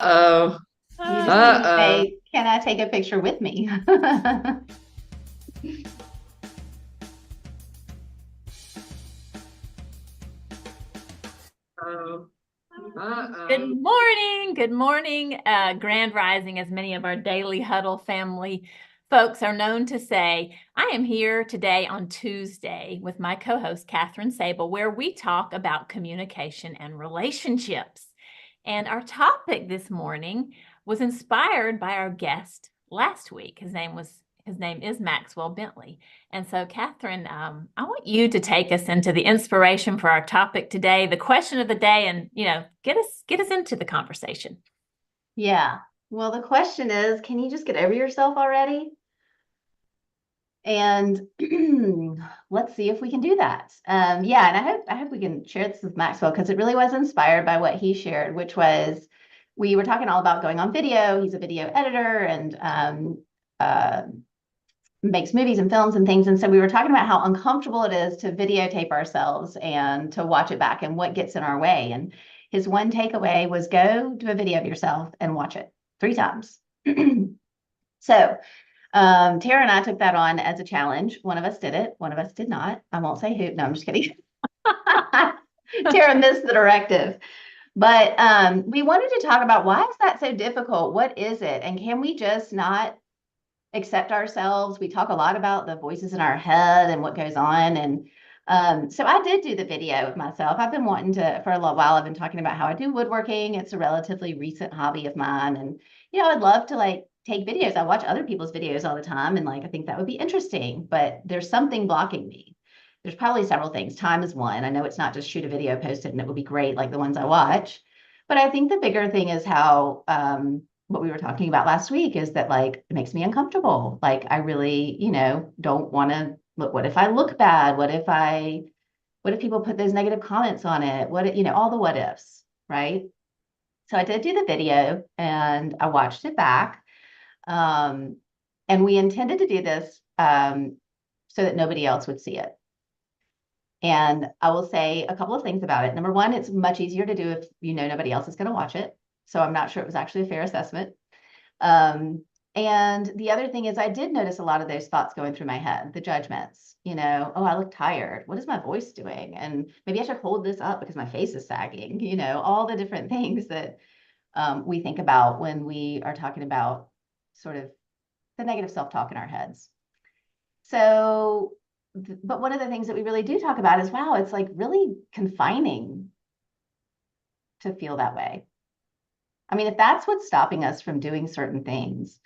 Oh, You just need to uh-oh. say, can I take a picture with me? Oh, Good uh-oh. morning. Good morning. Grand Rising, as many of our daily huddle family folks are known to say. I am here today on Tuesday with my co-host, Kathryn Sabol, where we talk about communication and relationships. And our topic this morning was inspired by our guest last week. His name is Maxwell Bentley. And so, Kathryn, I want you to take us into the inspiration for our topic today, the question of the day, and get us into the conversation. Yeah. Well, the question is, can you just get over yourself already? And let's see if we can do that. Yeah, and I hope we can share this with Maxwell because it really was inspired by what he shared, which was we were talking all about going on video. He's a video editor and uh, makes movies and films and things. And so we were talking about how uncomfortable it is to videotape ourselves and to watch it back and what gets in our way. And his one takeaway was go do a video of yourself and watch it 3 times. So Tara and I took that on as a challenge. One of us did it. One of us did not. I won't say who. No, I'm just kidding. Tara missed the directive. But we wanted to talk about why is that so difficult? What is it? And can we just not accept ourselves? We talk a lot about the voices in our head and what goes on. And so I did do the video of myself. I've been wanting to, for a little while, I've been talking about how I do woodworking. It's a relatively recent hobby of mine. And, I'd love to take videos. I watch other people's videos all the time. And I think that would be interesting, but there's something blocking me. There's probably several things. Time is one. I know it's not just shoot a video, post it, and it will be great like the ones I watch. But I think the bigger thing is how, what we were talking about last week is that it makes me uncomfortable. I really, don't want to look. What if I look bad? What if people put those negative comments on it? All the what ifs, right? So I did do the video and I watched it back. And we intended to do this so that nobody else would see it. And I will say a couple of things about it. Number one, it's much easier to do if nobody else is going to watch it. So I'm not sure it was actually a fair assessment. And the other thing is I did notice a lot of those thoughts going through my head, the judgments, oh, I look tired. What is my voice doing? And maybe I should hold this up because my face is sagging, all the different things that we think about when we are talking about sort of the negative self-talk in our heads. So, but one of the things that we really do talk about is, wow, it's really confining to feel that way. I mean, if that's what's stopping us from doing certain things,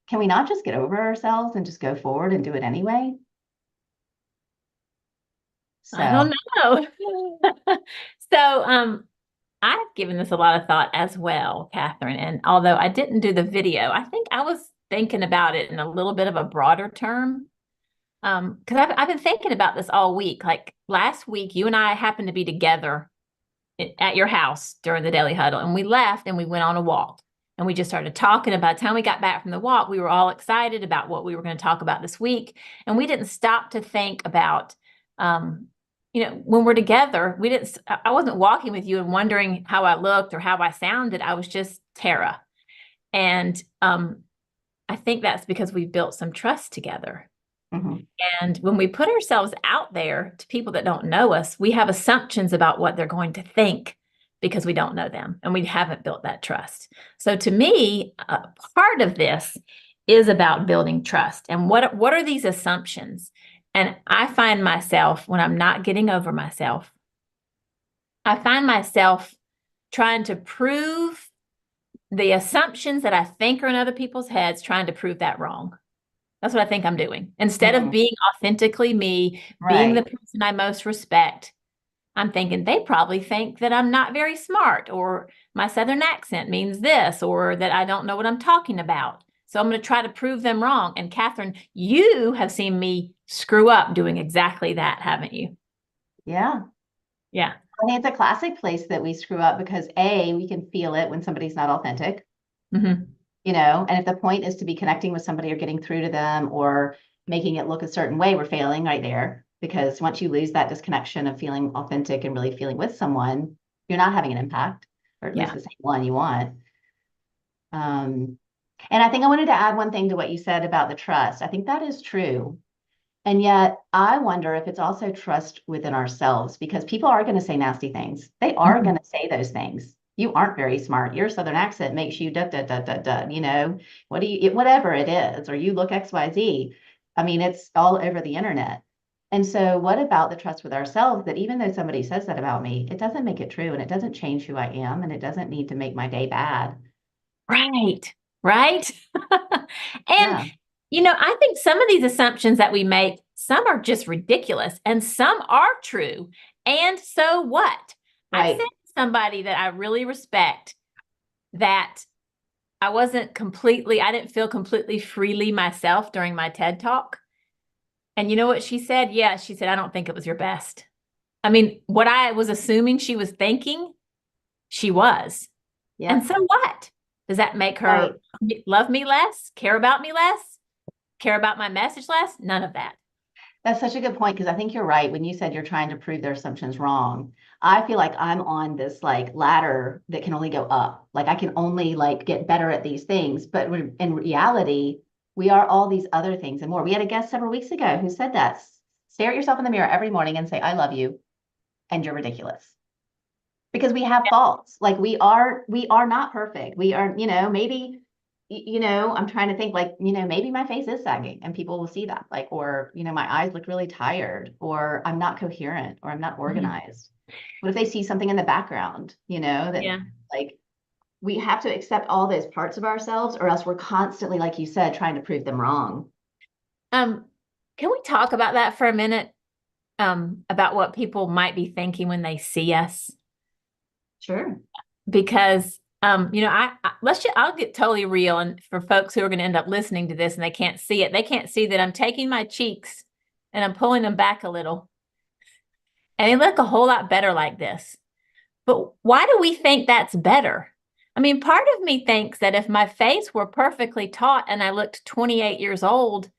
can we not just get over ourselves and just go forward and do it anyway? I don't know. So, I've given this a lot of thought as well, Kathryn. And although I didn't do the video, I think I was thinking about it in a little bit of a broader term. Because I've been thinking about this all week. Like last week, you and I happened to be together at your house during the daily huddle, and we left and we went on a walk. And we just started talking. By the time we got back from the walk, we were all excited about what we were going to talk about this week. And we didn't stop to think about, when we're together, I wasn't walking with you and wondering how I looked or how I sounded. I was just Tara. And I think that's because we built some trust together. Mm-hmm. And when we put ourselves out there to people that don't know us, we have assumptions about what they're going to think because we don't know them and we haven't built that trust. So to me, part of this is about building trust. And what are these assumptions? And I find myself, when I'm not getting over myself, I find myself trying to prove the assumptions that I think are in other people's heads, trying to prove that wrong. That's what I think I'm doing. Instead of being authentically me, being the person I most respect, I'm thinking they probably think that I'm not very smart, or my Southern accent means this, or that I don't know what I'm talking about. So I'm going to try to prove them wrong. And Kathryn, you have seen me screw up doing exactly that, haven't you? Yeah. Yeah. I mean, it's a classic place that we screw up because we can feel it when somebody's not authentic. Mm-hmm. And if the point is to be connecting with somebody or getting through to them or making it look a certain way, we're failing right there. Because once you lose that disconnection of feeling authentic and really feeling with someone, you're not having an impact, or at least the same one you want. And I think I wanted to add one thing to what you said about the trust. I think that is true. And yet I wonder if it's also trust within ourselves, because people are going to say nasty things. They are Mhm. going to say those things. You aren't very smart. Your Southern accent makes you da da da da da, what do you, whatever it is, or you look XYZ. I mean, it's all over the internet. And so what about the trust with ourselves that even though somebody says that about me, it doesn't make it true and it doesn't change who I am and it doesn't need to make my day bad. Right. Right. And, Yeah, I think some of these assumptions that we make, some are just ridiculous and some are true. And so what? I said right. to somebody that I really respect that I didn't feel completely freely myself during my TED talk. And you know what she said? Yeah, she said, I don't think it was your best. I mean, what I was assuming she was thinking, she was. And Yep. so what? Does that make Right. her love me less, care about me less, care about my message less? None of that. That's such a good point because I think you're right when you said you're trying to prove their assumptions wrong. I feel like I'm on this like ladder that can only go up. Like I can only like get better at these things, but in reality, we are all these other things and more. We had a guest several weeks ago who said that. Stare at yourself in the mirror every morning and say, I love you, and you're ridiculous. Because we have faults. Like we are not perfect. We are, maybe I'm trying to think like, maybe my face is sagging and people will see that. Like, or, my eyes look really tired, or I'm not coherent, or I'm not Mhm. organized. What if they see something in the background, that Yeah. like we have to accept all those parts of ourselves, or else we're constantly, like you said, trying to prove them wrong. Um, can we talk about that for a minute? About what people might be thinking when they see us? Sure. Because I'll get totally real, and for folks who are going to end up listening to this and they can't see it, they can't see that I'm taking my cheeks and I'm pulling them back a little, and they look a whole lot better like this. But why do we think that's better? I mean, part of me thinks that if my face were perfectly taut and I looked 28 years old,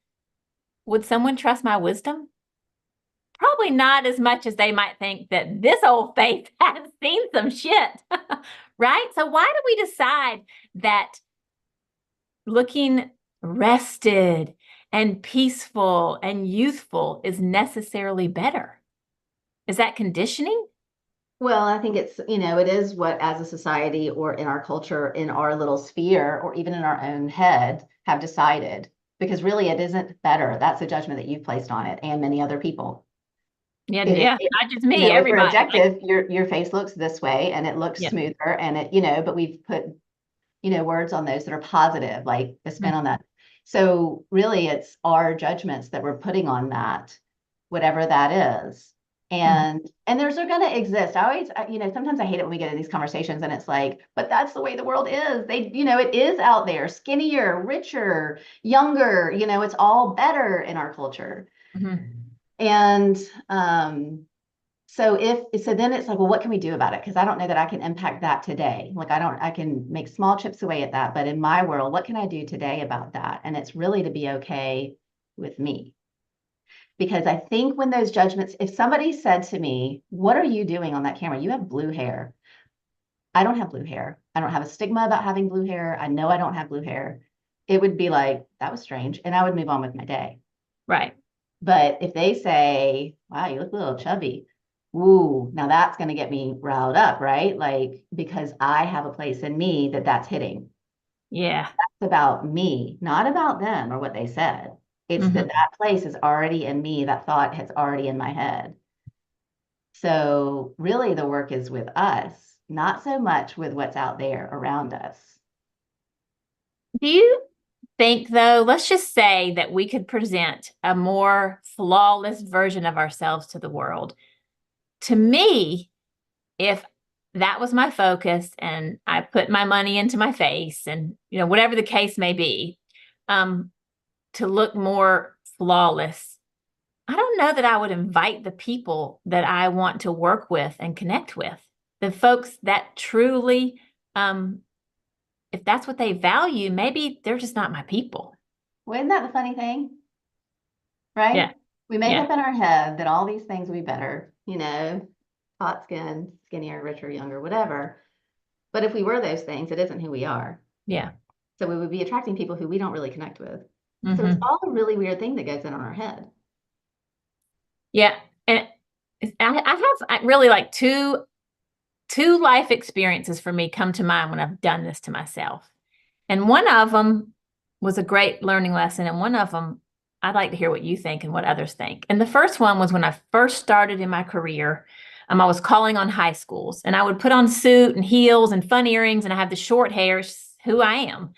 would someone trust my wisdom? Probably not as much as they might think that this old face has seen some shit. Right? So why do we decide that looking rested and peaceful and youthful is necessarily better? Is that conditioning? Well, I think it is what as a society or in our culture, in our little sphere, or even in our own head, have decided. Because really, it isn't better. That's a judgment that you've placed on it and many other people. Yeah, It is, yeah, not just me, if we're everybody. Like, objective, your face looks this way and it looks yeah. smoother and but we've put, words on those that are positive, like a spin on Mhm, that. So really, it's our judgments that we're putting on that, whatever that is. mhm. And there's are going to exist. I always, sometimes I hate it when we get in these conversations and it's like, but that's the way the world is. It is out there, skinnier, richer, younger, it's all better in our culture. Mhm. And so then it's like, well, what can we do about it? Because I don't know that I can impact that today. Like I can make small chips away at that, but in my world, what can I do today about that? And it's really to be okay with me. Because I think when those judgments, if somebody said to me, what are you doing on that camera? You have blue hair. I don't have blue hair. I don't have a stigma about having blue hair. I know I don't have blue hair. It would be like, that was strange. And I would move on with my day. Right. But if they say, wow, you look a little chubby, ooh, now that's going to get me riled up, right? Like, because I have a place in me that's hitting. Yeah. It's about me, not about them or what they said. It's that Mhm. that place is already in me. That thought has already in my head. So really the work is with us, not so much with what's out there around us. Do you think, though, let's just say that we could present a more flawless version of ourselves to the world? To me, if that was my focus and I put my money into my face and, whatever the case may be, um, to look more flawless, I don't know that I would invite the people that I want to work with and connect with. The folks that truly, um, if that's what they value, maybe they're just not my people. Well, isn't that the funny thing? Right? Yeah. We make Yeah. up in our head that all these things will be better, hot skin, skinnier, richer, younger, whatever. But if we were those things, it isn't who we are. Yeah. So we would be attracting people who we don't really connect with. So it's Mhm. all a really weird thing that goes in on our head. Yeah. And I really like two life experiences for me come to mind when I've done this to myself. And one of them was a great learning lesson. And one of them, I'd like to hear what you think and what others think. And the first one was when I first started in my career. I was calling on high schools, and I would put on suit and heels and fun earrings, and I have the short hair, who I am.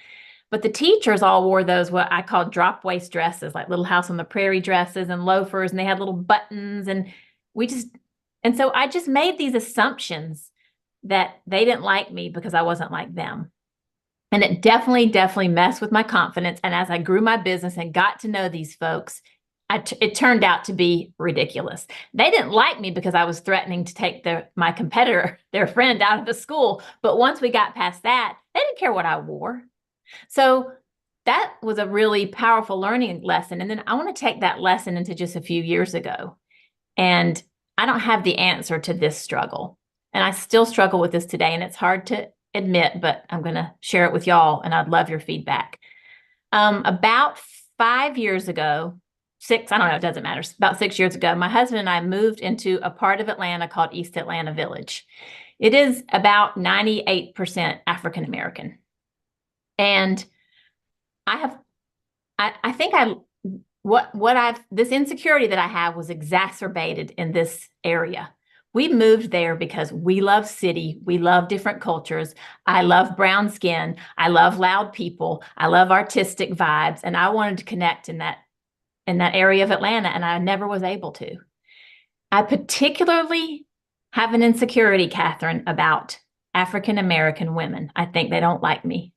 But the teachers all wore those, what I call drop waist dresses, like Little House on the Prairie dresses and loafers, and they had little buttons. And so I just made these assumptions that they didn't like me because I wasn't like them. And it definitely messed with my confidence. And as I grew my business and got to know these folks, it turned out to be ridiculous. They didn't like me because I was threatening to take my competitor, their friend, out of the school. But once we got past that, they didn't care what I wore. So that was a really powerful learning lesson. And then I want to take that lesson into just a few years ago. And I don't have the answer to this struggle. And I still struggle with this today. And it's hard to admit, but I'm going to share it with y'all. And I'd love your feedback. About 5 years ago, six, I don't know, it doesn't matter. About 6 years ago, my husband and I moved into a part of Atlanta called East Atlanta Village. It is about 98% African American. And I think this insecurity that I have was exacerbated in this area. We moved there because we love city. We love different cultures. I love brown skin. I love loud people. I love artistic vibes. And I wanted to connect in that area of Atlanta, and I never was able to. I particularly have an insecurity, Kathryn, about African American women. I think they don't like me.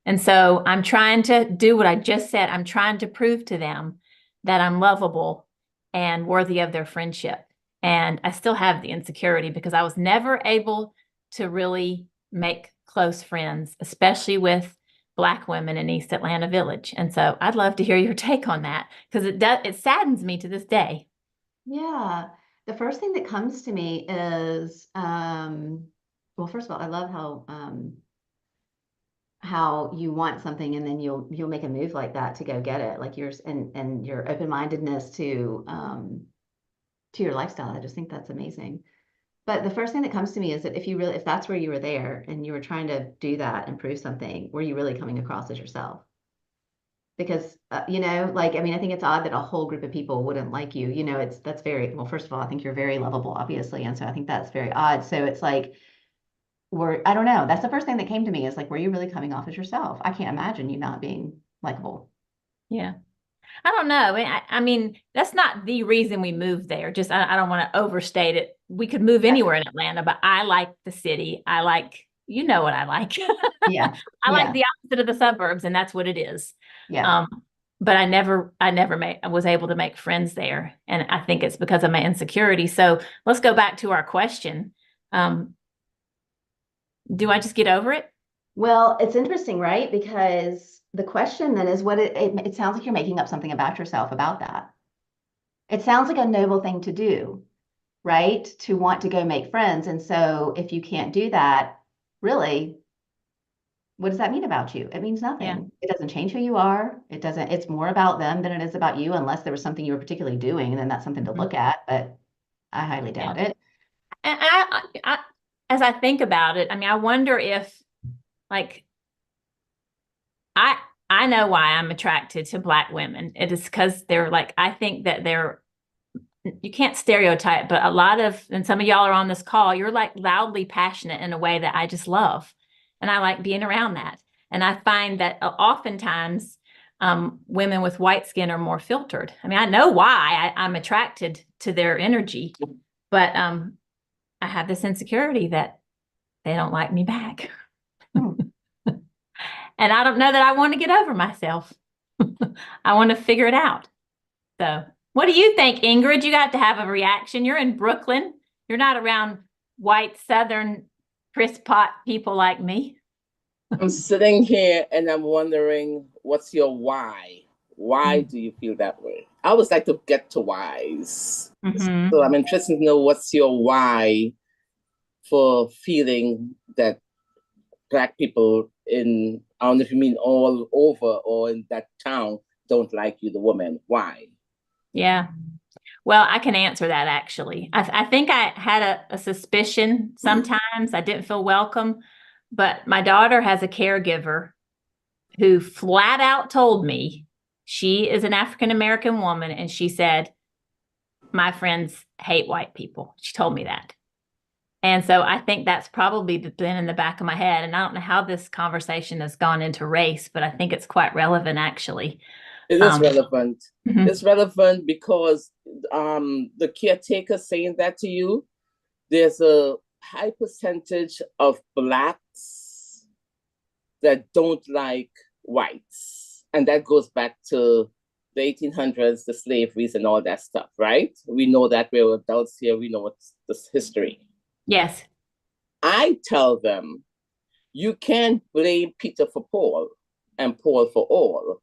And so I'm trying to do what I just said. I'm trying to prove to them that I'm lovable and worthy of their friendship. And I still have the insecurity because I was never able to really make close friends, especially with Black women in East Atlanta Village. And so I'd love to hear your take on that because it saddens me to this day. Yeah. The first thing that comes to me is, well, first of all, I love how you want something and then you'll make a move like that to go get it. Like yours and your open-mindedness to your lifestyle. I just think that's amazing. But the first thing that comes to me is that if that's where you were there and you were trying to do that and prove something, were you really coming across as yourself? Because like, I mean, I think it's odd that a whole group of people wouldn't like you. That's very, well, first of all, I think you're very lovable, obviously, and so I think that's very odd. So it's like, I don't know. That's the first thing that came to me is like, were you really coming off as yourself? I can't imagine you not being likable. Yeah. I don't know. I mean, that's not the reason we moved there. Just, I don't want to overstate it. We could move Yeah, anywhere in Atlanta, but I like the city. I like, you know what I like. yeah, I like yeah, the opposite of the suburbs, and that's what it is. yeah. Um, but I was able to make friends there. And I think it's because of my insecurity. So let's go back to our question. Um, do I just get over it? Well, it's interesting, right? Because the question then is it sounds like you're making up something about yourself about that. It sounds like a noble thing to do, right? To want to go make friends. And so if you can't do that, really, what does that mean about you? It means Yeah. nothing. It doesn't change who you are. It's more about them than it is about you, unless there was something you were particularly doing, and then that's something to Mhm. look at, but I highly Yeah. doubt it. And as I think about it, I mean, I wonder if, like, I I know why I'm attracted to Black women. It is because they're like, I think that you can't stereotype, but and some of y'all are on this call, you're like loudly passionate in a way that I just love. And I like being around that. And I find that oftentimes women with white skin are more filtered. I mean, I know why I'm attracted to their energy, but I have this insecurity that they don't like me back. Hmm. And I don't know that I want to get over myself. I want to figure it out. So, what do you think, Ingrid? You got to have a reaction. You're in Brooklyn. You're not around white Southern crisp pot people like me. I'm sitting here and I'm wondering, what's your why? Why do you feel that way? I always like to get to whys. Mm-hmm. So I'm interested to know what's your why for feeling that Black people in I don't know if you mean all over or in that town don't like you, the woman. Why? Yeah. Well, I can answer that actually. I think I had a suspicion sometimes. I didn't feel welcome, but my daughter has a caregiver who flat out told me she is an African American woman, and she said, my friends hate white people. She told me that. And so I think that's probably been in the back of my head. And I don't know how this conversation has gone into race, but I think it's quite relevant actually. It is relevant. Mhm. It's relevant because the caretaker saying that to you, there's a high percentage of Blacks that don't like whites. And that goes back to the 1800s, the slaveries and all that stuff, right? We know that, we're adults here, we know what's this history. Yes. I tell them, you can't blame Peter for Paul and Paul for all.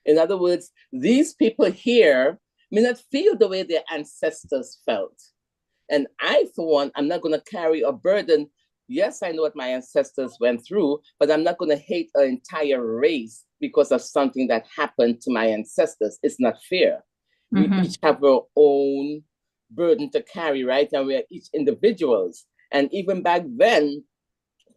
In other words, these people here may not feel the way their ancestors felt. And I, for one, I'm not going to carry a burden. Yes, I know what my ancestors went through, but I'm not going to hate an entire race because of something that happened to my ancestors. It's not fair. We each have our own burden to carry, right? And we are each individuals. And even back then,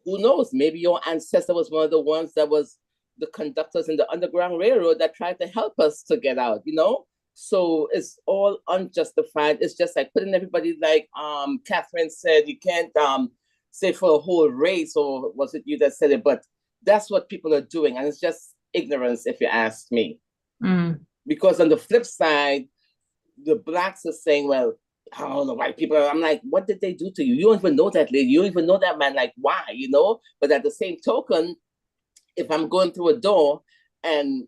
who knows, maybe your ancestor was one of the ones that was the conductors in the Underground Railroad that tried to help us to get out, you know? So it's all unjustified. It's just like putting everybody, like Kathryn said, you can't say for a whole race, or was it you that said it? But that's what people are doing. And it's just ignorance, if you ask me. Because on the flip side, the Blacks are saying, well, I don't know, white people. I'm like, what did they do to you? You don't even know that lady. You don't even know that man. Like, why? You know? But at the same token, if I'm going through a door and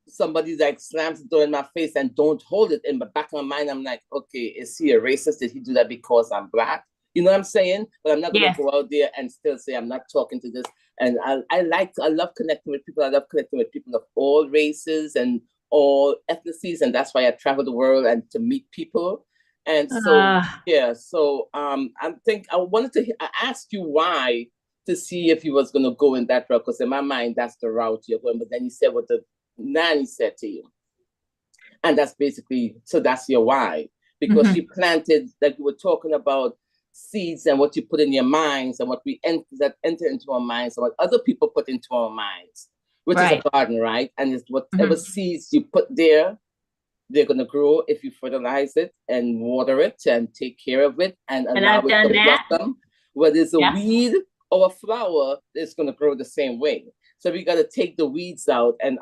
somebody like slams the door in my face and don't hold it, in the back of my mind, I'm like, okay, is he a racist? Did he do that because I'm Black? You know what I'm saying? But I'm not going to go out there and still say I'm not talking to this. And I love connecting with people. I love connecting with people of all races and all ethnicities. And that's why I travel the world and to meet people. And so, yeah, so I wanted to ask you why, to see if he was going to go in that route, because in my mind, that's the route you're going. But then he said what the nanny said to you. And that's basically, so that's your why. Because she planted, like we were talking about, seeds and what you put in your minds and what we enter into our minds and what other people put into our minds, which is a garden, right? And it's whatever seeds you put there, they're going to grow if you fertilize it and water it and take care of it and allow it to blossom. Whether it's a weed or a flower, it's going to grow the same way. So we got to take the weeds out. And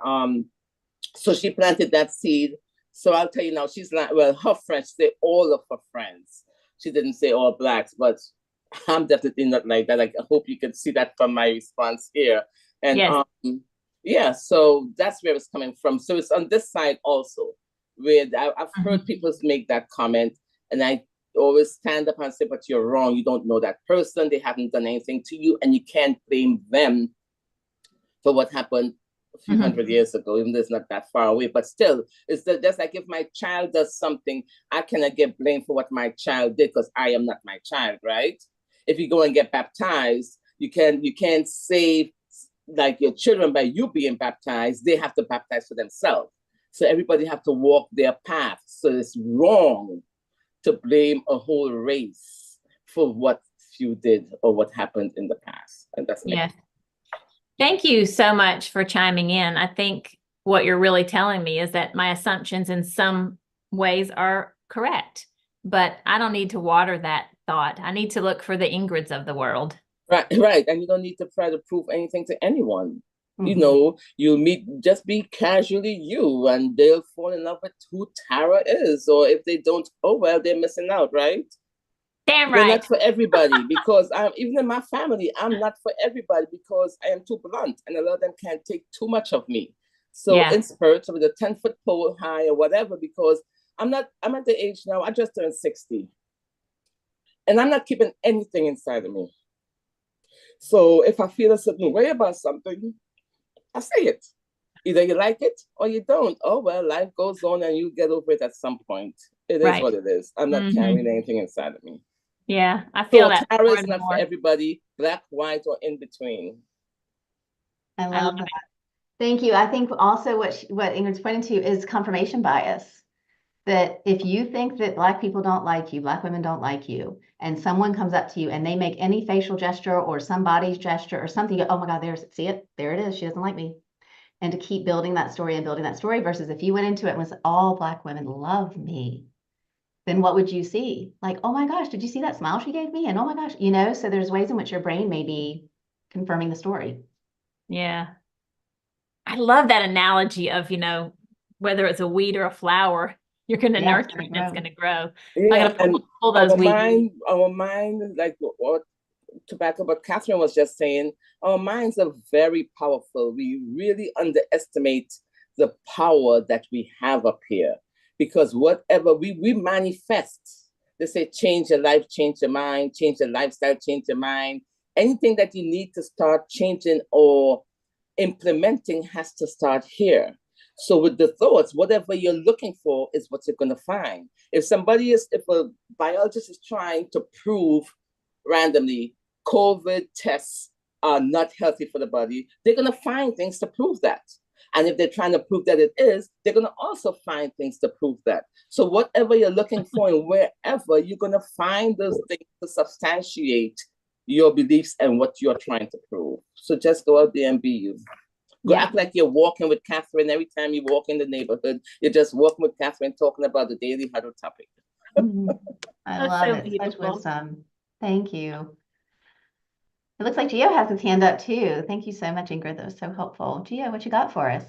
so she planted that seed. So I'll tell you now, she's not, well, her friends, say all of her friends. She didn't say all Blacks, but I'm definitely not like that. Like, I hope you can see that from my response here. And yeah, so that's where it's coming from. So it's on this side also, where I've heard people make that comment, and I always stand up and say, but you're wrong. You don't know that person. They haven't done anything to you, and you can't blame them for what happened a few hundred years ago, even though it's not that far away. But still, it's just like if my child does something, I cannot get blamed for what my child did because I am not my child, right? If you go and get baptized, you can't save like your children by you being baptized. They have to baptize for themselves. So everybody have to walk their path. So it's wrong to blame a whole race for what you did or what happened in the past. And that's it. Thank you so much for chiming in. I think what you're really telling me is that my assumptions in some ways are correct, but I don't need to water that thought. I need to look for the Ingrids of the world. Right. And you don't need to try to prove anything to anyone. You know, you just be casually you, and they'll fall in love with who Tara is. Or if they don't, oh, well, they're missing out, right? Damn You're right. not for everybody, because even in my family, I'm not for everybody because I am too blunt, and a lot of them can't take too much of me. So in spirit, with a 10-foot pole high or whatever, because I'm at the age now, I just turned 60. And I'm not keeping anything inside of me. So if I feel a certain way about something, I say it. Either you like it or you don't. Oh, well, life goes on and you get over it at some point. It is what it is. I'm not carrying anything inside of me. Yeah, I feel that. Tara is not for everybody, Black, white, or in between. I I love love that. Thank you. I think also what Ingrid's pointing to is confirmation bias. That if you think that Black people don't like you, Black women don't like you, and someone comes up to you and they make any facial gesture or some body gesture or something, you go, oh my God, see it? There it is. She doesn't like me. And to keep building that story and building that story versus if you went into it and was all Black women love me, then what would you see? Like, oh my gosh, did you see that smile she gave me? And oh my gosh, so there's ways in which your brain may be confirming the story. Yeah. I love that analogy of, whether it's a weed or a flower, you're going to Yeah, nurture it and it's going to grow. I Yeah, got to and pull those weeds. our mind, like what to back up what Kathryn was just saying, our minds are very powerful. We really underestimate the power that we have up here because whatever we manifest, they say change your life, change your mind, change your lifestyle, change your mind. Anything that you need to start changing or implementing has to start here. So with the thoughts, whatever you're looking for is what you're going to find. If a biologist is trying to prove randomly COVID tests are not healthy for the body, they're going to find things to prove that. And if they're trying to prove that it is, they're going to also find things to prove that. So whatever you're looking for and wherever, you're going to find those things to substantiate your beliefs and what you're trying to prove. So just go out there and be you. Go act like you're walking with Kathryn every time you walk in the neighborhood. You're just walking with Kathryn talking about the daily huddle topic. I love it. Such wisdom. Thank you. It looks like Gio has his hand up too. Thank you so much, Ingrid. That was so helpful. Gio, what you got for us?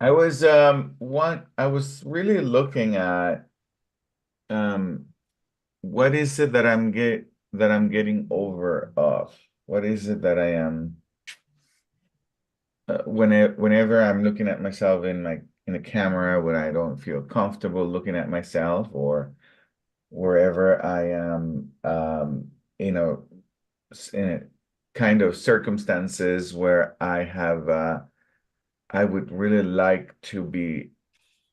I was I was really looking at what is it that I'm getting over of? What is it that I am whenever I'm looking at myself in a camera when I don't feel comfortable looking at myself or wherever I am in a kind of circumstances where I would really like to be,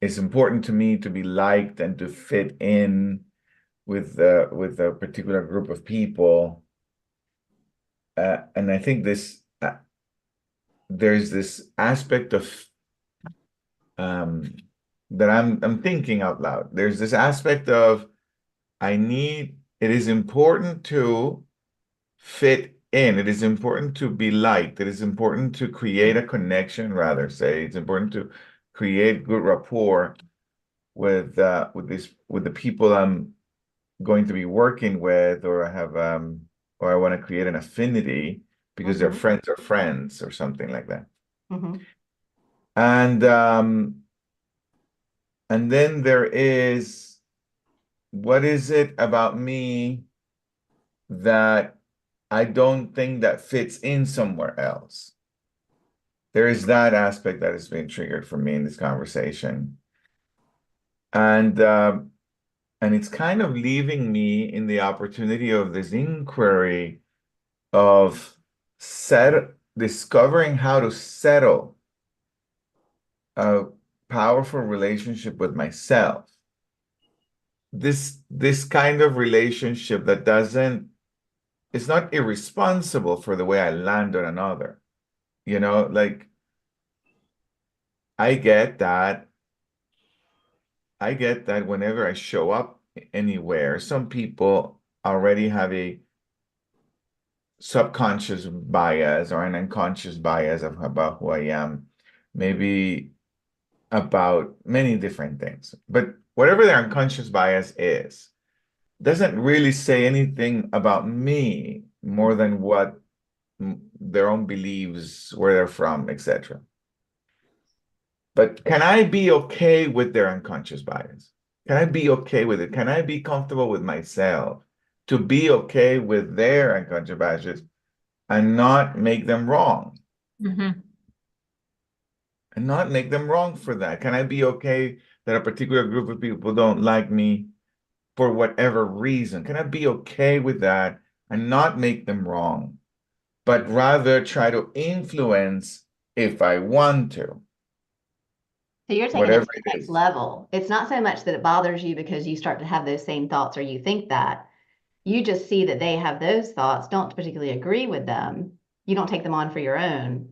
it's important to me to be liked and to fit in with a particular group of people. And I think there's this aspect of that I'm thinking out loud. There's this aspect of it is important to fit in. It is important to be liked. It is important to create a connection, rather say. It's important to create good rapport with the people I'm going to be working with, or or I want to create an affinity because they're friends or friends or something like that. And then there is, what is it about me that I don't think that fits in somewhere else? There is that aspect that has been triggered for me in this conversation. And it's kind of leaving me in the opportunity of this inquiry of discovering how to settle a powerful relationship with myself. This kind of relationship that it's not irresponsible for the way I land on another. Like I get that whenever I show up anywhere, some people already have a subconscious bias or an unconscious bias about who I am, maybe about many different things. But whatever their unconscious bias is, doesn't really say anything about me more than what their own beliefs, where they're from, etc. But can I be okay with their unconscious bias? Can I be okay with it? Can I be comfortable with myself to be okay with their unconscious biases and not make them wrong? And not make them wrong for that? Can I be okay that a particular group of people don't like me for whatever reason? Can I be okay with that and not make them wrong, but rather try to influence if I want to? So you're taking it whatever to the it next is. level. It's not so much that it bothers you because you start to have those same thoughts or you think that. You just see that they have those thoughts, don't particularly agree with them. You don't take them on for your own,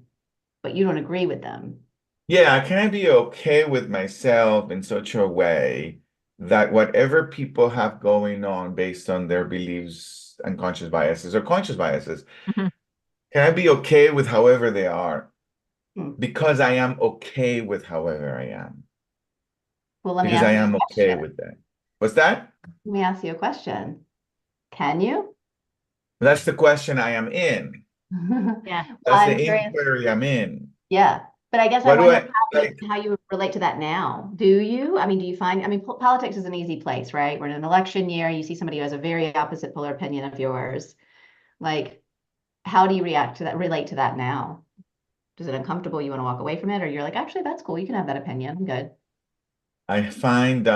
but you don't agree with them. Yeah, can I be okay with myself in such a way that whatever people have going on based on their beliefs, unconscious biases or conscious biases, Mhm. can I be okay with however they are? Hmm. Because I am okay with however I am. Well, let me Because I ask you am a okay question. with that. What's that? Let me ask you a question. Can you? That's the question I am in. Yeah. That's I'm the curious. inquiry I'm in. Yeah. But I guess I What do wonder I like? how you relate to that now. Do you? I mean, do you find, I mean, politics is an easy place, right? We're in an election year. You see somebody who has a very opposite polar opinion of yours. Like, how do you react to that, relate to that now? Is it uncomfortable? You want to walk away from it? Or you're like, actually, that's cool. You can have that opinion. I'm good. I find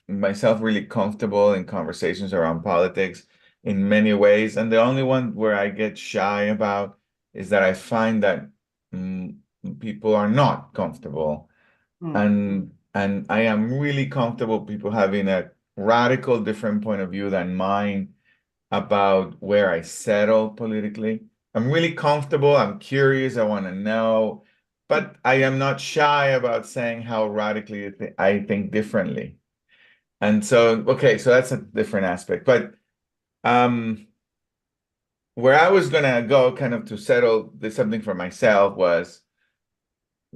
myself really comfortable in conversations around politics in many ways. And the only one where I get shy about is that I find that mm, people are not comfortable. Hmm. And I am really comfortable people having a radical different point of view than mine about where I settle politically. I'm really comfortable. I'm curious. I want to know, but I am not shy about saying how radically I think differently. And so, okay, so that's a different aspect. But where I was gonna go kind of to settle this something for myself was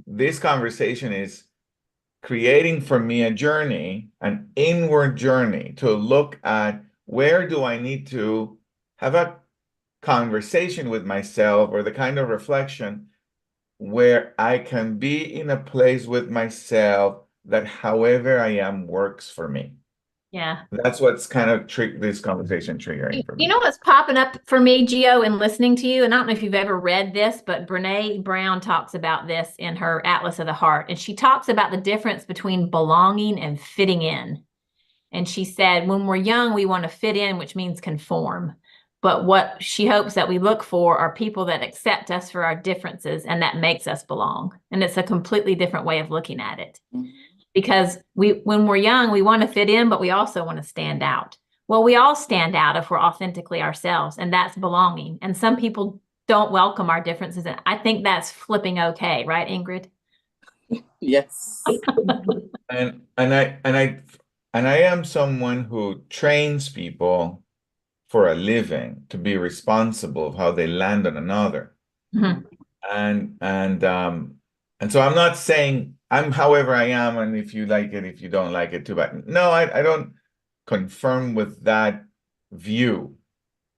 this conversation is creating for me a journey, an inward journey to look at where do I need to have a conversation with myself or the kind of reflection where I can be in a place with myself that however I am works for me. Yeah. That's what's kind of this conversation triggering for You me. know what's popping up for me, Gio, in listening to you? And I don't know if you've ever read this, but Brene Brown talks about this in her Atlas of the Heart. And she talks about the difference between belonging and fitting in. And she said, when we're young, we want to fit in, which means conform. But what she hopes that we look for are people that accept us for our differences, and that makes us belong. And it's a completely different way of looking at it. Because when we're young, we want to fit in, but we also want to stand out. Well, we all stand out if we're authentically ourselves, and that's belonging. And some people don't welcome our differences. And I think that's flipping okay, right, Ingrid? Yes. And I am someone who trains people for a living to be responsible of how they land on another. Mhm. And so I'm not saying I'm however I am, and if you like it, if you don't like it, too bad. No, I don't confirm with that view.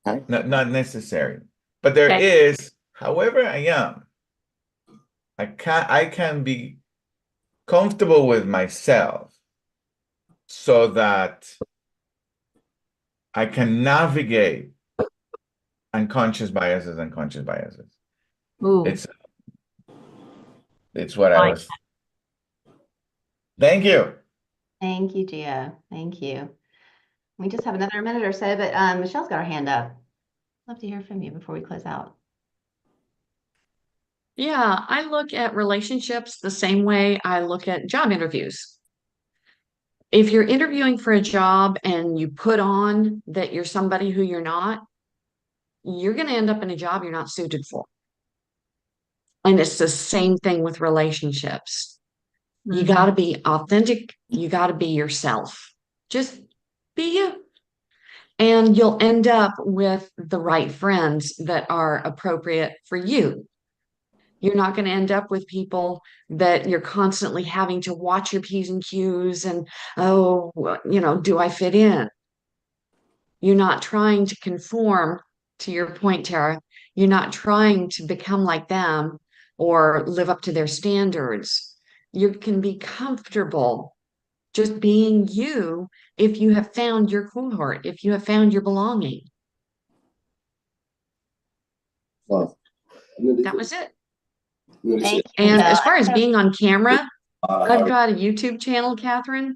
Hi. Not necessary. But there Okay. is, however I am, I can be comfortable with myself so that I can navigate unconscious biases and conscious biases. Ooh, It's what I like was. Thank you. Thank you, Gio. Thank you. We just have another minute or so, but Michelle's got her hand up. Love to hear from you before we close out. Yeah, I look at relationships the same way I look at job interviews. If you're interviewing for a job and you put on that you're somebody who you're not, you're going to end up in a job you're not suited for. And it's the same thing with relationships. You got to be authentic. You got to be yourself. Just be you. And you'll end up with the right friends that are appropriate for you. You're not going to end up with people that you're constantly having to watch your P's and Q's and, oh, do I fit in? You're not trying to conform to your point, Tara. You're not trying to become like them or live up to their standards. You can be comfortable just being you if you have found your cohort, if you have found your belonging. Wow. That was it. Thank you, And Michelle. as far as being on camera, I've got a YouTube channel, Kathryn.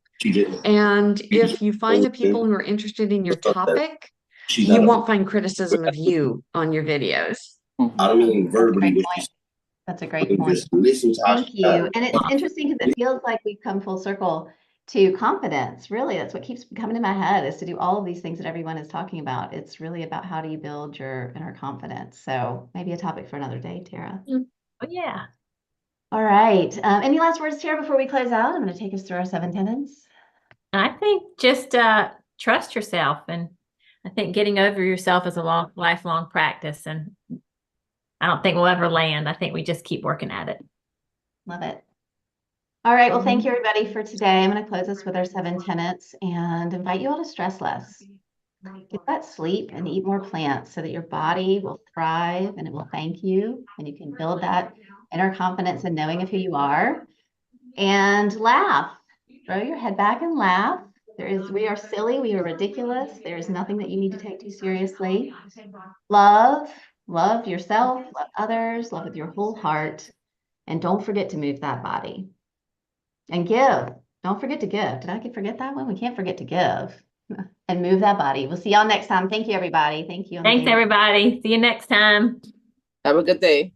And if you find the people who are interested in your topic, you won't find criticism of you on your videos. I That's a great point. That's a great point. Just listen to us. Thank you. And it's interesting because it feels like we've come full circle to confidence. Really, that's what keeps coming in my head, is to do all of these things that everyone is talking about. It's really about how do you build your inner confidence. So maybe a topic for another day, Tara. Oh, yeah. All right. Any last words, Tara, before we close out? I'm going to take us through our 7 tenets. I think just trust yourself. And I think getting over yourself is a lifelong practice. And I don't think we'll ever land. I think we just keep working at it. Love it. All right. Well, thank you, everybody, for today. I'm going to close us with our 7 tenets and invite you all to stress less. Get that sleep and eat more plants so that your body will thrive and it will thank you. And you can build that inner confidence in knowing of who you are. And laugh. Throw your head back and laugh. We are silly. We are ridiculous. There is nothing that you need to take too seriously. Love yourself, love others, love with your whole heart. And don't forget to move that body. And give. Don't forget to give. Did I forget that one? We can't forget to give. And move that body. We'll see y'all next time. Thank you, everybody. Thank you. Thanks, everybody. See you next time. Have a good day.